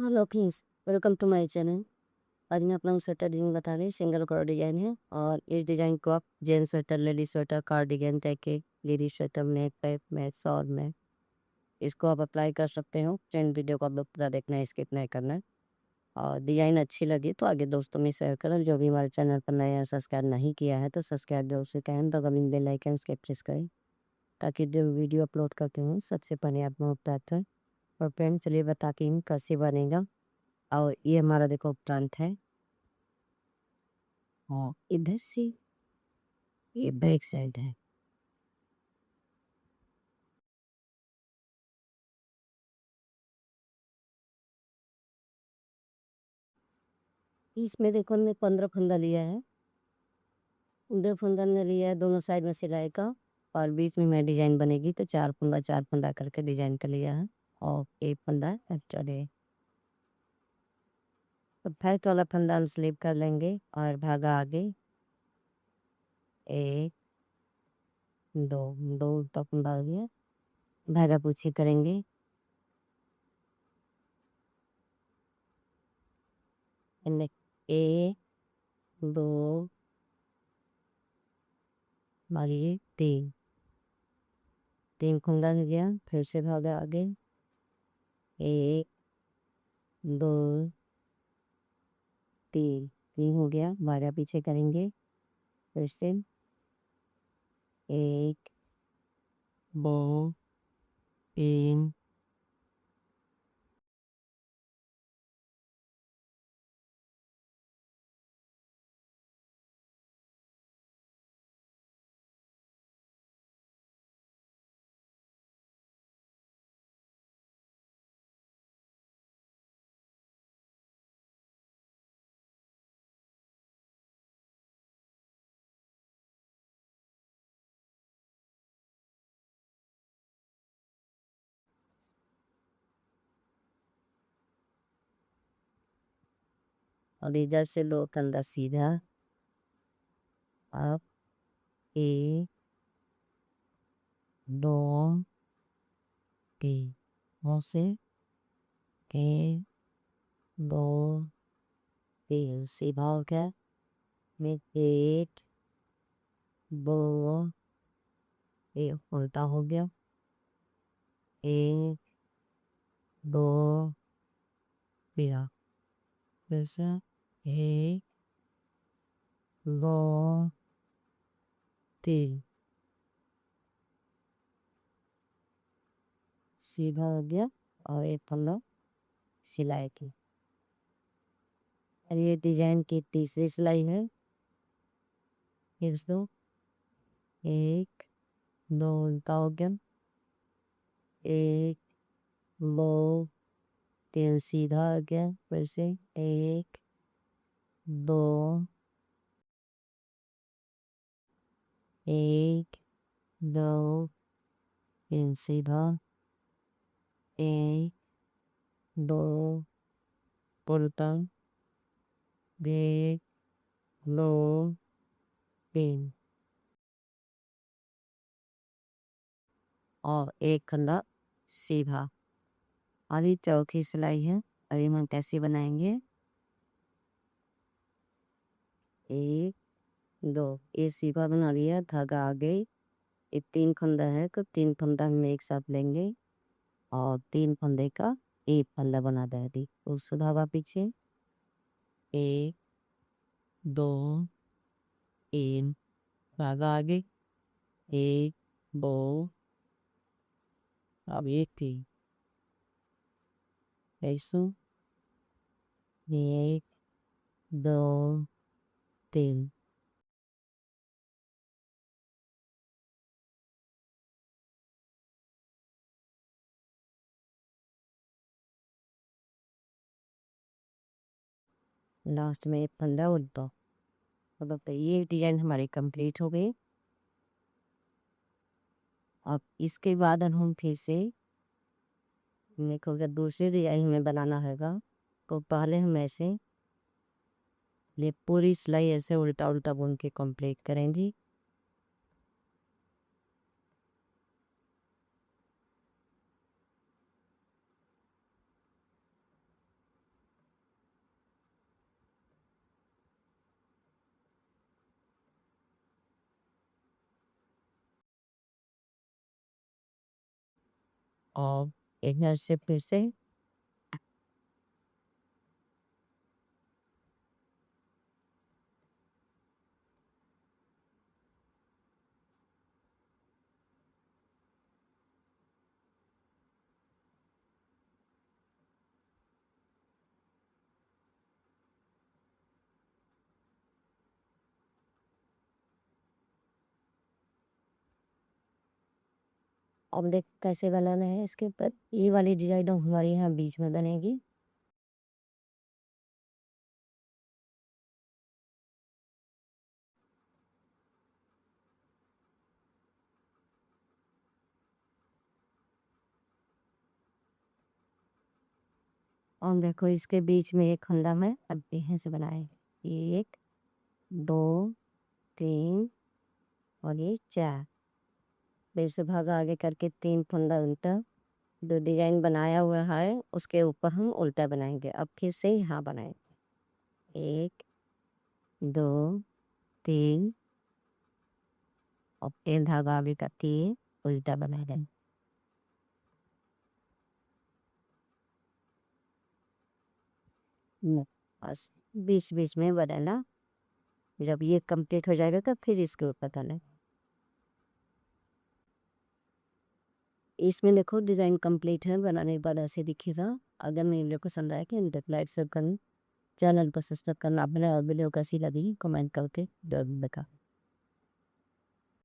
Hello friends, welcome to my channel. आज मैं अपना स्वेटर डिजाइन बता रही सिंगल कलर डिजाइन है। और इस डिजाइन को आप gents sweater, ladies sweater, cardigan, jacket, ladies sweater, neck pack, match और में इसको आप अप्लाई कर सकते हो। फ्रेंड वीडियो को आप लोग पूरा देखना है, स्किप नहीं करना है। और डिजाइन अच्छी लगी तो आगे दोस्तों में शेयर करें। जो भी हमारे चैनल पर नया सब्सक्राइब नहीं किया है तो सब्सक्राइब जरूर से कहें, तो कभी बेल आइकन के प्रेस करें ताकि जो वीडियो अपलोड करते हैं सबसे पहले आप लोग प्राप्त है। और फ्रेंड चलिए बताते हैं कैसे बनेगा। और ये हमारा देखो फ्रंट है और इधर से ये बैक साइड है। इसमें देखो हमने 15 फंदा लिया है। 2 फंदा ने लिया है दोनों साइड में सिलाई का। और बीच में मैं डिजाइन बनेगी तो 4 फंदा करके डिजाइन का लिया है। और एक फंदा चढ़े तो फर्स्ट वाला फंदा हम स्लिप कर लेंगे और धागा आगे एक दो दो उल्टा फंदा आ गया। धागा पीछे करेंगे एक दो मारिए तीन, 3 फंदा हो गया। फिर से धागा आगे एक दो तीन, 3 हो गया। धागा पीछे करेंगे फिर से एक दो तीन और इधर से 2 फंदा सीधा अब एक दो तीन, वहाँ से एक दो तीन सीधा हो गया। में एक दो एक उल्टा हो गया। एक दो तीन, फिर से एक दो तीन सीधा हो गया। और एक फंदा सिलाई की। और ये डिजाइन की तीसरी सिलाई है। फिर से दो एक दो उल्टा हो गया। एक दो तीन सीधा आ गया। फिर से एक दो एक दो तीन सीधा एक दो उल्टा एक दो तीन और एक फंदा सीधा। और ये चौथी सिलाई है। अभी हम कैसे बनाएंगे एक दो ये सीधा बना लिया। धागा आगे ये 3 फंदा है तो 3 फंदा हम एक साथ लेंगे और 3 फंदे का एक फंदा बना देंगे। उस धागा पीछे एक दो तीन, धागा आगे एक दो अब एक तीन ऐसो एक दो तीन। लास्ट में एक फंदा उल्टा। मतलब ये डिजाइन हमारी कंप्लीट हो गई। अब इसके बाद हम फिर से देखो अगर दूसरे डिजाइन में बनाना हैगा तो पहले हम ऐसे ये पूरी सिलाई ऐसे उल्टा उल्टा बुन के कंप्लीट करेंगे। और इधर से फिर से अब देख कैसे बनाना है इसके ऊपर। ये वाली डिजाइन हमारे यहाँ बीच में बनेगी। और देखो इसके बीच में एक फंदा में अब यहाँ से बनाए, 1 2 3 और ये 4। फिर से भागा आगे करके 3 फंदा उल्टा, जो डिजाइन बनाया हुआ है उसके ऊपर हम उल्टा बनाएंगे। अब फिर से यहाँ बनाएंगे, 1 2 3 और 3 धागा आगे करके उल्टा बनाएंगे। बस बीच बीच में बनाना। जब ये कंप्लीट हो जाएगा तब फिर इसके ऊपर करना। इसमें देखो डिज़ाइन कंप्लीट है, बनाने के बाद ऐसे दिखेगा। अगर मेरी वीडियो पसंद आए कि लाइक सब करना, चैनल को सब्सक्राइब करना। अपने और वीडियो कैसी लगी कमेंट करके जरूर बताओ।